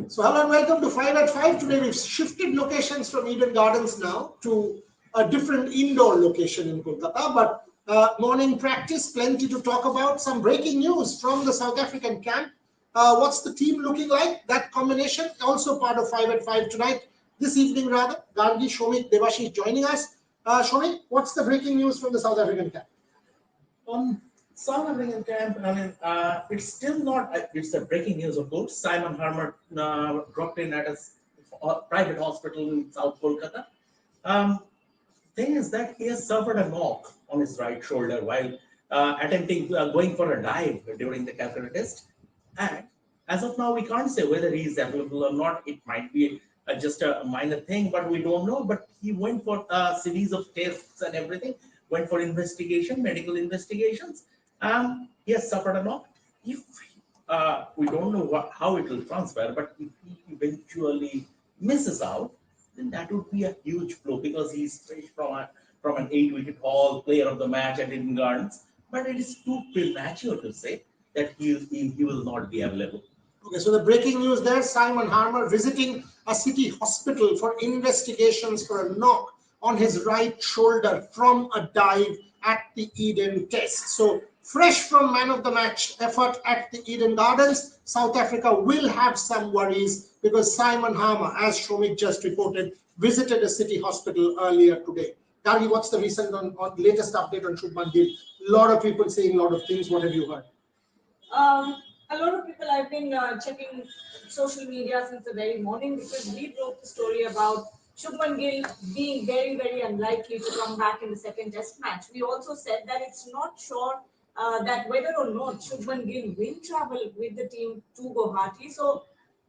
So hello and welcome to 5 at 5. Today we've shifted locations from Eden Gardens now to a different indoor location in Kolkata. But morning practice, plenty to talk about. Some breaking news from the South African camp. What's the team looking like? That combination also part of 5 at 5 tonight. This evening rather. Gargi, Shomik, Devashish joining us. Shomik, what's the breaking news from the South African camp? South African camp, it's still not, it's a breaking news, of course. Simon Harmer dropped in at a private hospital in South Kolkata. Thing is that he has suffered a knock on his right shoulder while going for a dive during the catheter test. And as of now, we can't say whether he is available or not. It might be just a minor thing, but we don't know. But he went for a series of tests and everything, went for medical investigations. He has suffered a knock. If we don't know how it will transfer, but if he eventually misses out, then that would be a huge blow because he's straight from an 8-wicket haul, player of the match at Eden Gardens. But it is too premature to say that he will not be available. Okay, so the breaking news there, Simon Harmer visiting a city hospital for investigations for a knock on his right shoulder from a dive at the Eden Test. So fresh from man of the match effort at the Eden Gardens, South Africa will have some worries because Simon Harmer, as Shomik just reported, visited a city hospital earlier today. Gargi, what's the recent on latest update on Shubman Gill? A lot of people saying a lot of things. What have you heard? A lot of people, I've been checking social media since the very morning because we broke the story about Shubman Gill being very, very unlikely to come back in the second test match. We also said that it's not sure that whether or not Shubman Gill will travel with the team to Guwahati. So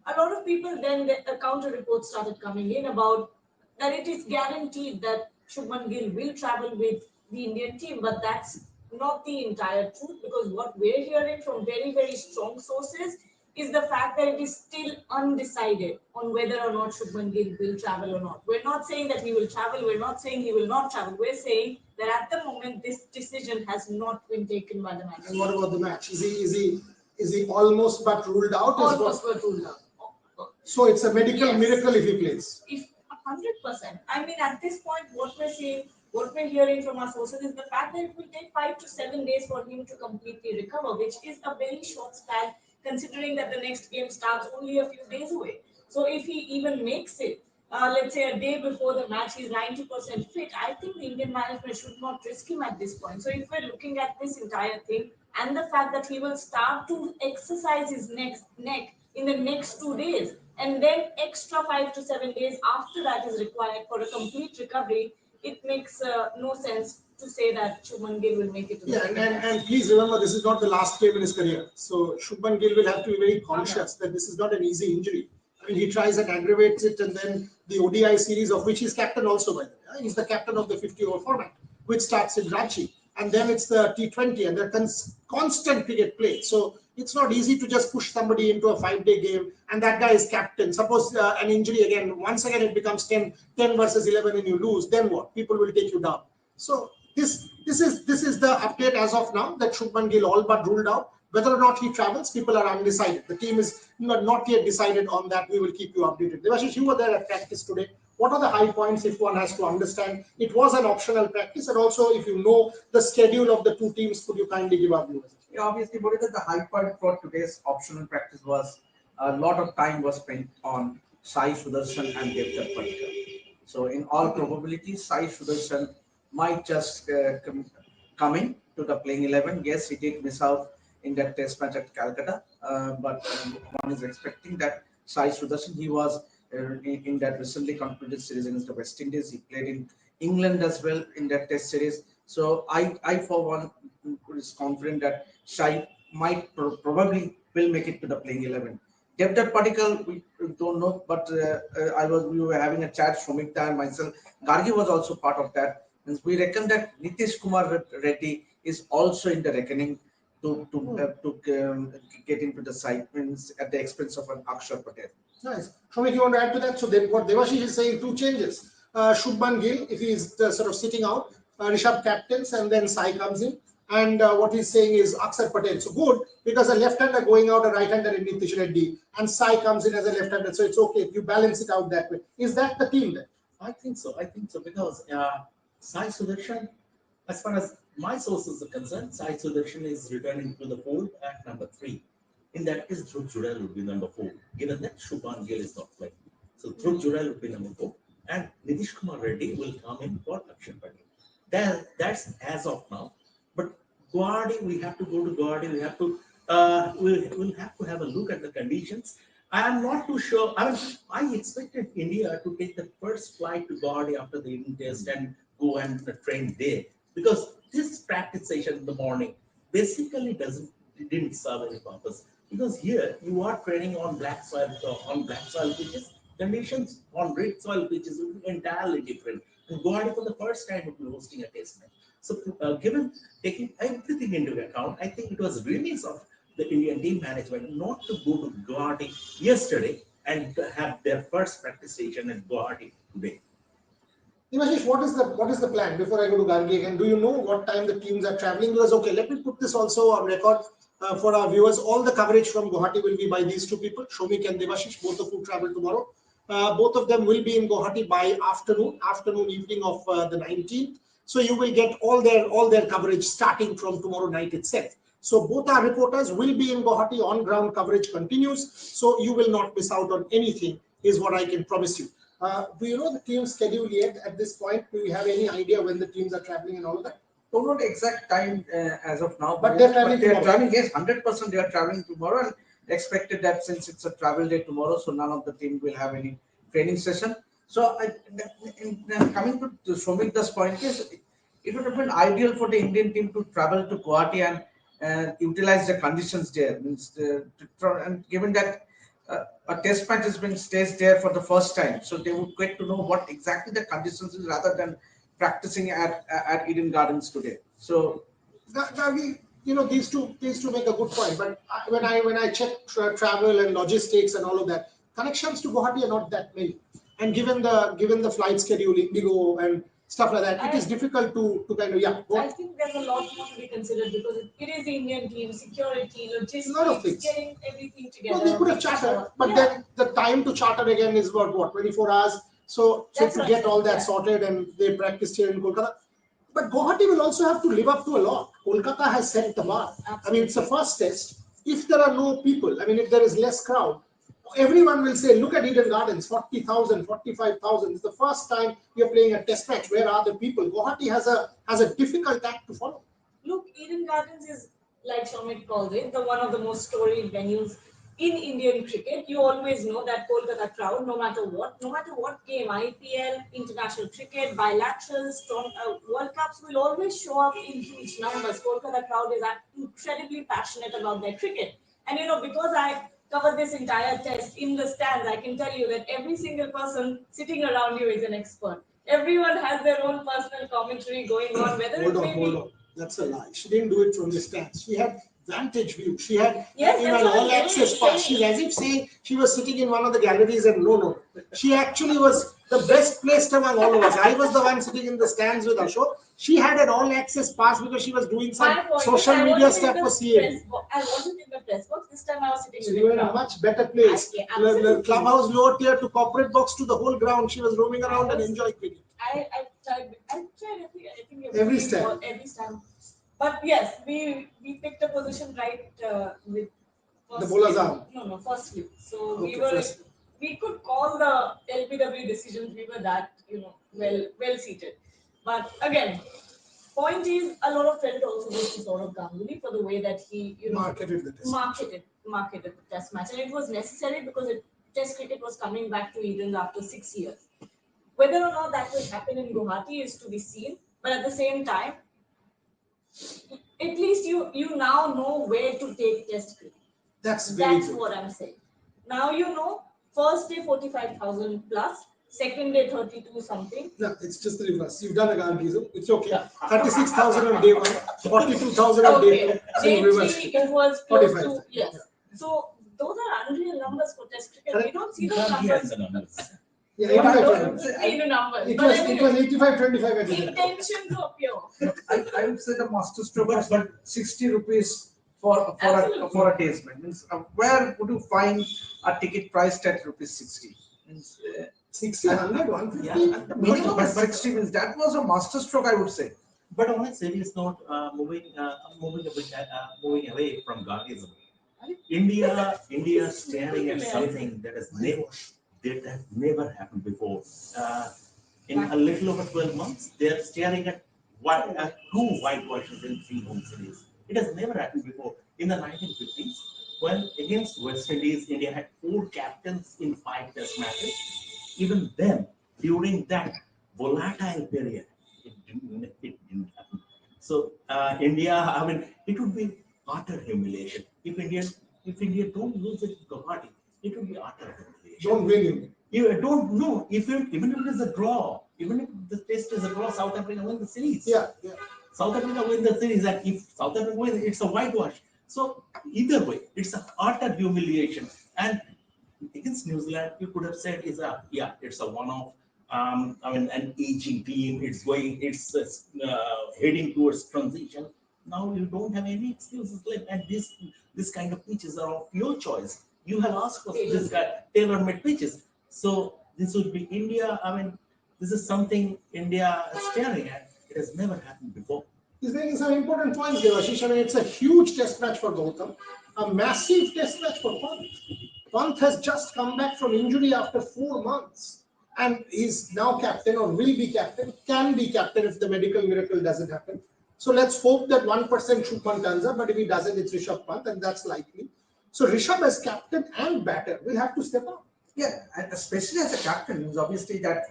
a lot of people then, the counter reports started coming in about that it is guaranteed that Shubman Gill will travel with the Indian team, but that's not the entire truth because what we're hearing from very, very strong sources is the fact that it is still undecided on whether or not Shubman Gill will travel or not. We're not saying that he will travel. We're not saying he will not travel. We're saying that at the moment, this decision has not been taken by the match. And what about the match? Is he almost but ruled out? Almost but ruled out. So it's a medical miracle if he plays. If 100%. I mean, at this point, what we're seeing, what we're hearing from our sources is the fact that it will take 5 to 7 days for him to completely recover, which is a very short span considering that the next game starts only a few days away. So if he even makes it, let's say a day before the match, he's 90% fit, I think the Indian management should not risk him at this point. So if we're looking at this entire thing and the fact that he will start to exercise his neck in the next 2 days, and then extra 5 to 7 days after that is required for a complete recovery, it makes no sense to say that Shubman Gill will make it to the second match. And please remember, this is not the last game in his career. So Shubman Gill will have to be very conscious that this is not an easy injury. I mean, he tries and aggravates it, and then the ODI series, of which he's captain also, by the way. He's the captain of the 50-over format, which starts in Ranchi. And then it's the T20, and there's constant cricket play. So it's not easy to just push somebody into a 5-day game, and that guy is captain. Suppose an injury again, once again it becomes 10 versus 11 and you lose, then what? People will take you down. So this is the update as of now, that Shubman Gill all but ruled out. Whether or not he travels, people are undecided. The team is not yet decided on that. We will keep you updated. Devashish, you were there at practice today. What are the high points if one has to understand? It was an optional practice, and also if you know the schedule of the two teams, could you kindly give our viewers? Yeah, obviously, Bodhika, the high point for today's optional practice was a lot of time was spent on Sai Sudarshan and Devdutt Padikkal. So in all probability, Sai Sudarshan might just come in to the playing 11. Yes, he did miss out in that test match at Calcutta, but one is expecting that Sai Sudarshan, he was in that recently concluded series against the West Indies. He played in England as well in that test series. So I for one is confident that Sai might probably will make it to the playing 11. Devdutt Padikkal, we don't know, but we were having a chat, Shomikta and myself. Gargi was also part of that. And we reckon that Nitish Kumar Reddy is also in the reckoning to get into the side at the expense of an Akshar Patel. Nice. Shomik, you want to add to that? So what Devashish is saying, two changes. Shubman Gill, if he is sort of sitting out, Rishabh captains, and then Sai comes in. and what he's saying is Akshar Patel. So good, because a left-hander going out, a right-hander in Nitish Reddy, and Sai comes in as a left-hander. So it's okay. You balance it out that way. Is that the team then? I think so. I think so because Sai Sudarshan, as far as my sources are concerned, Sai Sudarshan is returning to the fold at number 3. In that case, Dhruv Jurel would be number 4, given that Shubman Gill is not playing. So Dhruv Jurel would be number 4, and Nitish Kumar Reddy will come in for Akshay Patel. That's as of now. But Guwahati, we have to go to Guwahati. We have to we'll have to have a look at the conditions. I am not too sure. I mean, I expected India to take the first flight to Guwahati after the Indian test and go and train there, because this practice session in the morning basically didn't serve any purpose. Because here you are training on black soil pitches. Conditions on red soil pitches will be entirely different. And Guwahati for the first time would be hosting a test match. So, given taking everything into account, I think it was release of the Indian team management not to go to Guwahati yesterday and have their first practice session at Guwahati today. Devanshish, what is the plan before I go to Gargi again? Do you know what time the teams are traveling? Because okay, let me put this also on record for our viewers. All the coverage from Guwahati will be by these two people, Shomik and Devashish, both of who travel tomorrow. Both of them will be in Guwahati by afternoon, evening of the 19th. So you will get all their coverage starting from tomorrow night itself. So both our reporters will be in Guwahati. On ground coverage continues. So you will not miss out on anything, is what I can promise you. Do you know the team schedule yet at this point? Do you have any idea when the teams are traveling and all of that? Don't know the exact time as of now, But they're traveling traveling. Yes, 100% they are traveling tomorrow, and expected that since it's a travel day tomorrow, so none of the team will have any training session. So, coming to Shomik's point, is it would have been ideal for the Indian team to travel to Guwahati and utilize the conditions there. And given that a test match has been staged there for the first time, so they would get to know what exactly the conditions is rather than practicing at Eden Gardens today. So, these two make a good point. But when I check travel and logistics and all of that, connections to Guwahati are not that many. And given the flight schedule, Indigo and stuff like that, it is difficult to kind of I think there's a lot more to be considered because it is the Indian team, security, logistics, a lot of things. Getting everything together. No, they could have chartered, but then the time to charter again is about what, 24 hours. So to get all that sorted, and they practiced here in Kolkata. But Guwahati will also have to live up to a lot. Kolkata has set the bar. Absolutely. I mean, it's the first test. If there are no people, I mean, if there is less crowd, everyone will say, look at Eden Gardens, 40,000, 45,000. It's the first time you're playing a test match. Where are the people? Guwahati has a difficult act to follow. Look, Eden Gardens is, like Shomik called it, one of the most storied venues in Indian cricket. You always know that Kolkata crowd, no matter what game, IPL, international cricket, bilaterals, World Cups, will always show up in huge numbers. Kolkata crowd is incredibly passionate about their cricket. And because I cover this entire test in the stands, I can tell you that every single person sitting around you is an expert. Everyone has their own personal commentary going on. Hold on. That's a lie. She didn't do it from the stands. She had vantage view. She had an all access pass. She's as if saying she was sitting in one of the galleries, and no. She actually was the best placed among all of us. I was the one sitting in the stands with Ashok. She had an all access pass because she was doing some social media stuff for CA. I wasn't in the press box. This time I was sitting in you were in a much better place. The clubhouse lower tier to corporate box to the whole ground. She was roaming around and enjoying cricket. I tried every stand. But yes, we picked a position right with the bowler's arm. No, first view. So we could call the LBW decisions. We were that well seated. But again, point is, a lot of credit also goes to Saurav Ganguly for the way that he marketed the test match, and it was necessary because Test cricket was coming back to Eden after 6 years. Whether or not that will happen in Guwahati is to be seen, but at the same time, at least you now know where to take Test cricket. That's what I'm saying. Now first day 45,000 plus, second day 32 something. No, it's just the reverse. You've done a Gandhism. It's okay. 36,000 on day 1, 42,000 on day 2. Day 3 it was close to, yes. So those are unreal numbers for Test cricket. We don't see those numbers. Yeah, Don't, 85, don't 25. put me into numbers. It But was anyway, 85-25 at the end. intentions are pure. I would say the master stroke was But 60 rupees for Absolutely. a day's match. Means where would you find a ticket priced at rupees 60? Means 60, 100, 150. yeah, the minimum but- is 60 means that was a master stroke, I would say. But on a serious note, moving away from Gandhism, India staring at something that has never happened before. In a little over 12 months, they are staring at two whitewashes in 3 home series. It has never happened before. In the 1950s, when against West Indies, India had 4 captains in 5 test matches. Even then, during that volatile period, it didn't happen. So India, I mean, it would be utter humiliation if India don't lose it to Guwahati. It would be utter humiliation. Don't win him. You don't know even if it is a draw, even if the test is a draw, South Africa win the series. Yeah, yeah. South Africa win the series, and if South Africa wins, it's a whitewash. So either way, it's a utter humiliation. And against New Zealand, you could have said it's a one-off. I mean, an aging team. It's heading towards transition. Now you don't have any excuses left, and this kind of pitches are of your choice. You have asked for this guy tailor-made pitches. So this would be India. I mean, this is something India is staring at. It has never happened before. He's making some important points, Devashish. I mean, it's a huge test match for Gautam, a massive test match for Pant. Pant has just come back from injury after 4 months, and he's now captain or will be captain, can be captain if the medical miracle doesn't happen. So let's hope that 1% Shubman turns up, but if he doesn't, it's Rishabh Pant, and that's likely. So Rishabh as captain and batter will have to step up. Yeah, and especially as a captain, means obviously that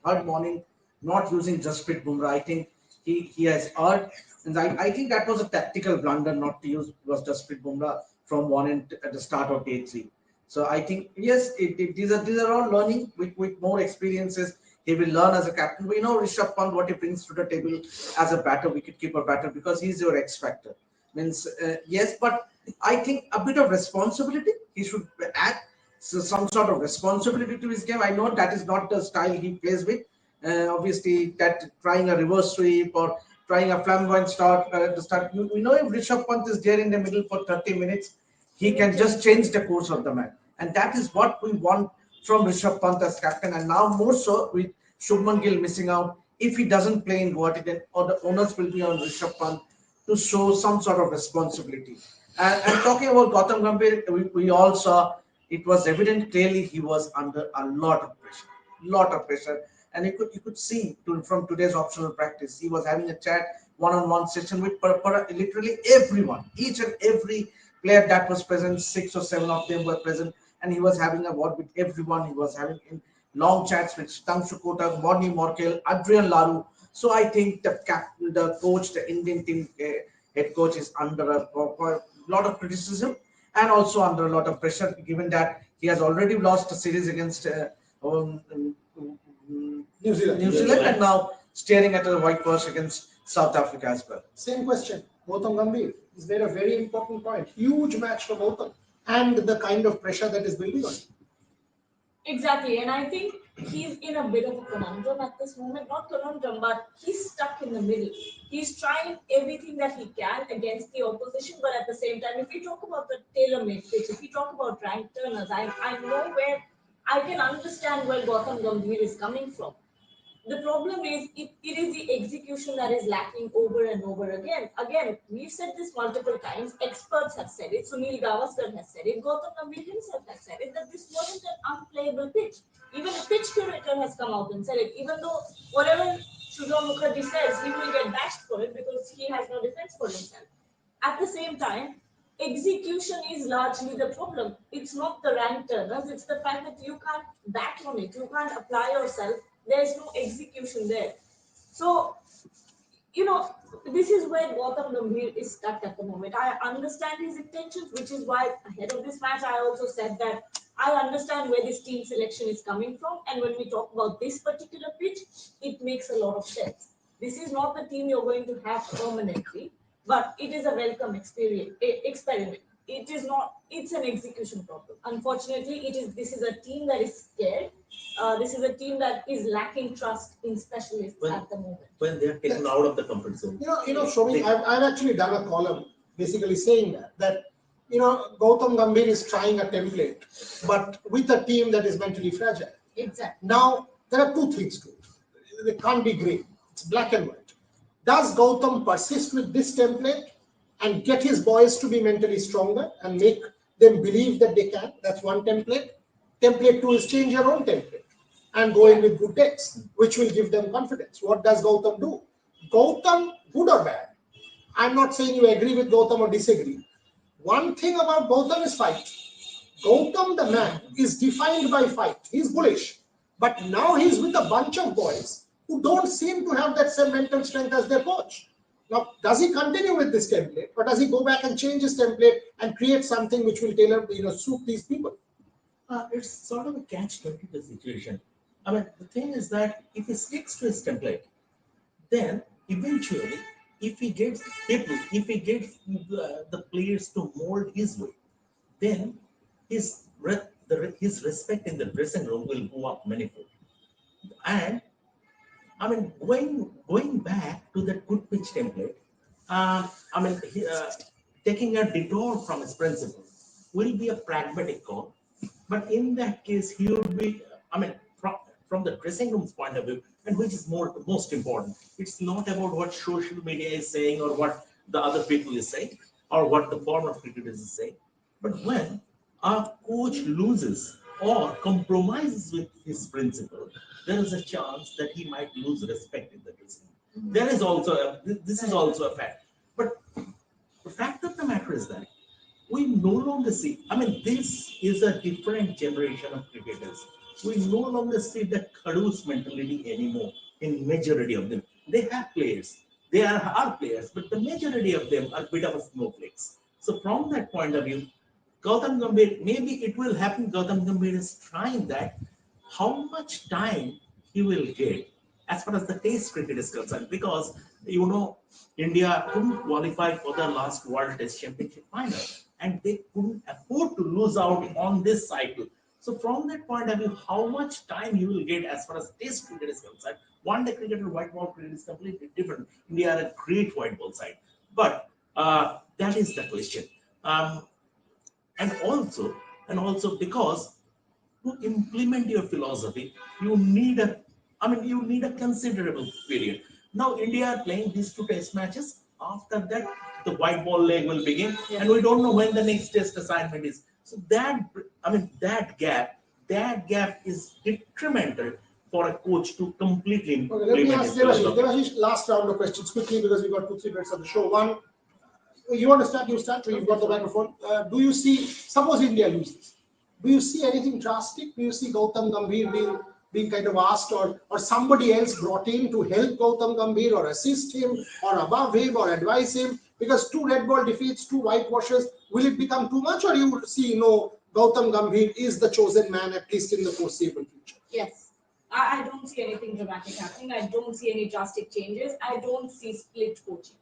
third morning not using Jasprit Bumrah, I think he has earned, and I think that was a tactical blunder not to use Jasprit Bumrah from one end at the start of day 3. So I think yes, these are all learning with more experiences. He will learn as a captain. We know Rishabh Pant what he brings to the table as a batter, wicketkeeper batter, because he's your X factor. Means yes, but I think a bit of responsibility he should add. So some sort of responsibility to his game. I know that is not the style he plays with. Obviously, that trying a reverse sweep or trying a flamboyant start at the start. We know if Rishabh Pant is there in the middle for 30 minutes, he can just change the course of the match. And that is what we want from Rishabh Pant as captain. And now more so with Shubman Gill missing out. If he doesn't play in Guwahati, then or the onus will be on Rishabh Pant to show some sort of responsibility. And talking about Gautam Gambhir, we all saw it was evident clearly he was under a lot of pressure. And you could see from today's optional practice, he was having a chat one-on-one session with literally everyone, each and every player that was present. 6 or 7 of them were present, and he was having a word with everyone. He was having in long chats with Tangshu Kotak, Morni Morkel, Adrian Laru. So I think the coach, the Indian team head coach is under a lot of criticism and also under a lot of pressure, given that he has already lost a series against New Zealand. And now staring at a whitewash against South Africa as well. Same question. Gautam Gambhir is there a very important point. Huge match for Gautam and the kind of pressure that is building on him. Exactly, and I think he's in a bit of a conundrum at this moment. Not conundrum, but he's stuck in the middle. He's trying everything that he can against the opposition, but at the same time, if we talk about the tailor-made pitch, if we talk about ranked turners, I know where I can understand where Gautam Gambhir is coming from. The problem is it is the execution that is lacking over and over again. Again, we've said this multiple times. Experts have said it. Sunil Gavaskar has said it. Gautam Gambhir himself has said it that this wasn't an unplayable pitch. Even the pitch curator has come out and said it. Even though whatever Sujal Mukherjee says, he will get bashed for it because he has no defense for himself. At the same time, execution is largely the problem. It's not the rank turners. It's the fact that you can't bat on it. You can't apply yourself. There's no execution there. So, this is where Gautam Gambhir is stuck at the moment. I understand his intentions, which is why ahead of this match, I also said that I understand where this team selection is coming from. And when we talk about this particular pitch, it makes a lot of sense. This is not the team you're going to have permanently, but it is a welcome experiment. it is not. It's an execution problem. Unfortunately, it is. This is a team that is scared. This is a team that is lacking trust in specialists When- at the moment. When they are taken out of the comfort zone. Showing, I've actually done a column basically saying that Gautam Gambhir is trying a template, but with a team that is mentally fragile. Exactly. Now, there are two things to it. They can't be grey. It's black and white. Does Gautam persist with this template and get his boys to be mentally stronger and make them believe that they can? That's one template. Template two is change your own template and go in with good text, which will give them confidence. What does Gautam do? Gautam, good or bad? I'm not saying you agree with Gautam or disagree. One thing about Gautam is fight. Gautam, the man, is defined by fight. He's bullish. But now he's with a bunch of boys who don't seem to have that same mental strength as their coach. Now, does he continue with this template, or does he go back and change his template and create something which will tailor, suit these people? It's sort of a catch-22 situation. I mean, the thing is that if he sticks to his template, then eventually, if he gets people, if he gets the players to mold his way, then his respect in the dressing room will go up manifold. And I mean, going back to that good pitch template, I mean, taking a detour from his principle will be a pragmatic call. But in that case, he would be, I mean, from the dressing room's point of view, and which is most important, it's not about what social media is saying or what the other people is saying or what the former cricketers is saying. But when a coach loses or compromises with his principle, there is a chance that he might lose respect in the dressing room. There is also this is also a fact. But the fact of the matter is that we no longer see, I mean, this is a different generation of cricketers. We no longer see the Kadus mentality anymore in majority of them. They have players, they are our players, but the majority of them are bit of a snowflakes. So from that point of view, Gautam Gambhir, maybe it will happen. Gautam Gambhir is trying that. How much time he will get as far as the Test cricket is concerned, because India couldn't qualify for the last World Test Championship final, and they couldn't afford to lose out on this cycle. So from that point of view, how much time he will get as far as Test cricket is concerned? One day cricket and white ball cricket is completely different. India are a great white ball side, but that is the question. Um, and also because to implement your philosophy, you need a considerable period. Now India are playing these two test matches. After that, the white ball leg will begin, and we don't know when the next test assignment is. So that gap is detrimental for a coach to completely Okay, let me implement ask his philosophy. Devashish, last round of questions quickly because we've got 2-3 minutes of the show. One, you want to start? You start. You've got the microphone. Do you see? Suppose India loses. Do you see anything drastic? Do you see Gautam Gambhir being kind of asked or somebody else brought in to help Gautam Gambhir or assist him or above him or advise him? Because two red ball defeats, two whitewashes, will it become too much, or you would see Gautam Gambhir is the chosen man at least in the foreseeable future? Yes. I don't see anything dramatic happening. I don't see any drastic changes. I don't see split coaching.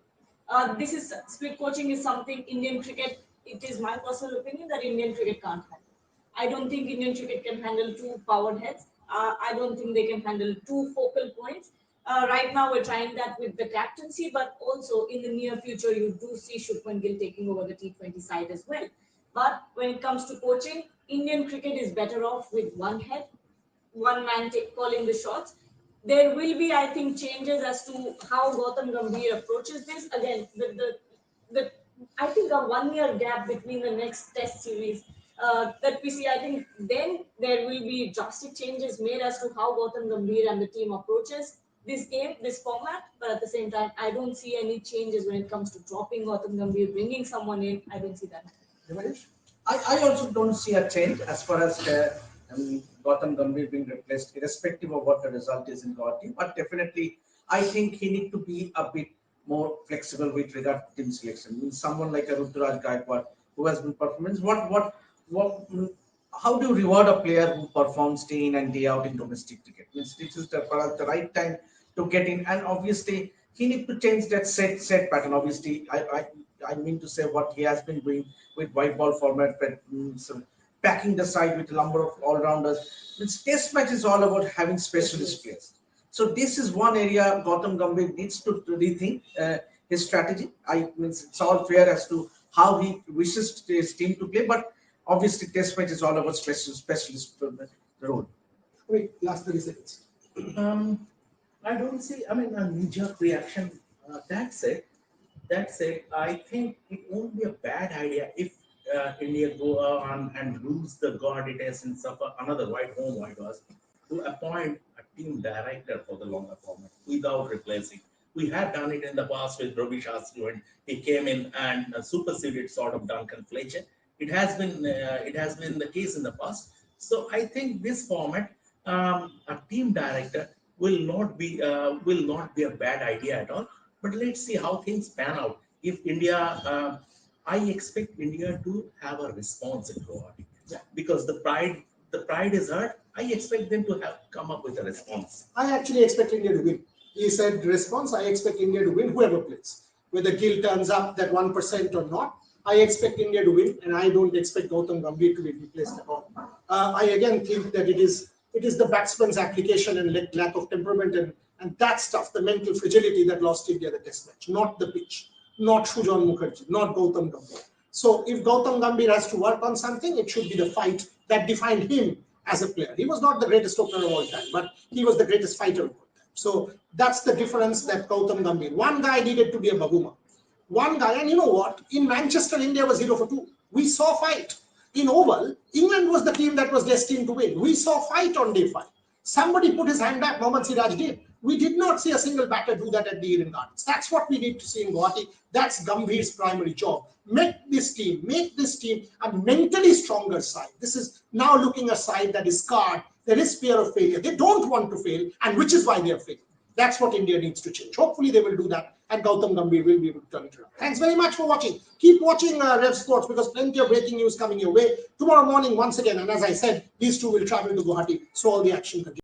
This is split coaching is something Indian cricket. It is my personal opinion that Indian cricket can't handle. I don't think Indian cricket can handle two powered heads. I don't think they can handle two focal points. Right now, we're trying that with the captaincy, but also in the near future, you do see Shubman Gill taking over the T20 side as well. But when it comes to coaching, Indian cricket is better off with one head, one man calling the shots. There will be, I think, changes as to how Gautam Gambhir approaches this. Again, the I think a 1 year gap between the next Test series that we see. I think then there will be drastic changes made as to how Gautam Gambhir and the team approaches this game, this format. But at the same time, I don't see any changes when it comes to dropping Gautam Gambhir, bringing someone in. I don't see that. Devashish? I also don't see a change as far as Gautam Gambhir being replaced, irrespective of what the result is in Guwahati. But definitely, I think he need to be a bit more flexible with regard to team selection. I mean, someone like a Ruturaj Gaikwad who has been performance. How do you reward a player who performs day in and day out in domestic cricket? Means this is the right time to get in, and obviously he need to change that set pattern. Obviously, I mean to say what he has been doing with white ball format, so packing the side with a number of all-rounders. This test match is all about having specialist players. So this is one area Gautam Gambhir needs to rethink his strategy. I mean, it's all fair as to how he wishes his team to play, but obviously test match is all about specialist role. Wait, last 30 seconds. I don't see, I mean, a knee-jerk reaction. That said, I think it won't be a bad idea if India go on and lose the Guwahati test and suffer another whitewash to appoint a team director for the longer format without replacing. We have done it in the past with Ravi Shastri when he came in and superseded sort of Duncan Fletcher. It has been the case in the past. So I think this format, a team director will not be a bad idea at all. But let's see how things pan out. If India, I expect India to have a response in Guwahati because the pride is hurt. I expect them to have come up with a response. I actually expect India to win. He said response, I expect India to win whoever plays. Whether Gill turns up that 1% or not, I expect India to win, and I don't expect Gautam Gambhir to be replaced at all. I again think that it is the batsman's application and lack of temperament and that stuff, the mental fragility that lost India the test match, not the pitch, not Sujan Mukherjee, not Gautam Gambhir. So if Gautam Gambhir has to work on something, it should be the fight that defined him as a player. He was not the greatest opener of all time, but he was the greatest fighter of all time. So that's the difference that Gautam Gambhir. One guy needed to be a Babuma. One guy, and you know what? In Manchester, India was 0 for 2. We saw fight. In Oval, England was the team that was destined to win. We saw fight on day 5. Somebody put his hand back, Mohammad Siraj did. We did not see a single batter do that at the Eden Gardens. That's what we need to see in Guwahati. That's Gambhir's primary job. Make this team a mentally stronger side. This is now looking a side that is scarred. There is fear of failure. They don't want to fail, and which is why they are failing. That's what India needs to change. Hopefully, they will do that, and Gautam Gambhir will be able to turn it around. Thanks very much for watching. Keep watching Rev Sports because plenty of breaking news coming your way. Tomorrow morning, once again, and as I said, these two will travel to Guwahati, so all the action continues.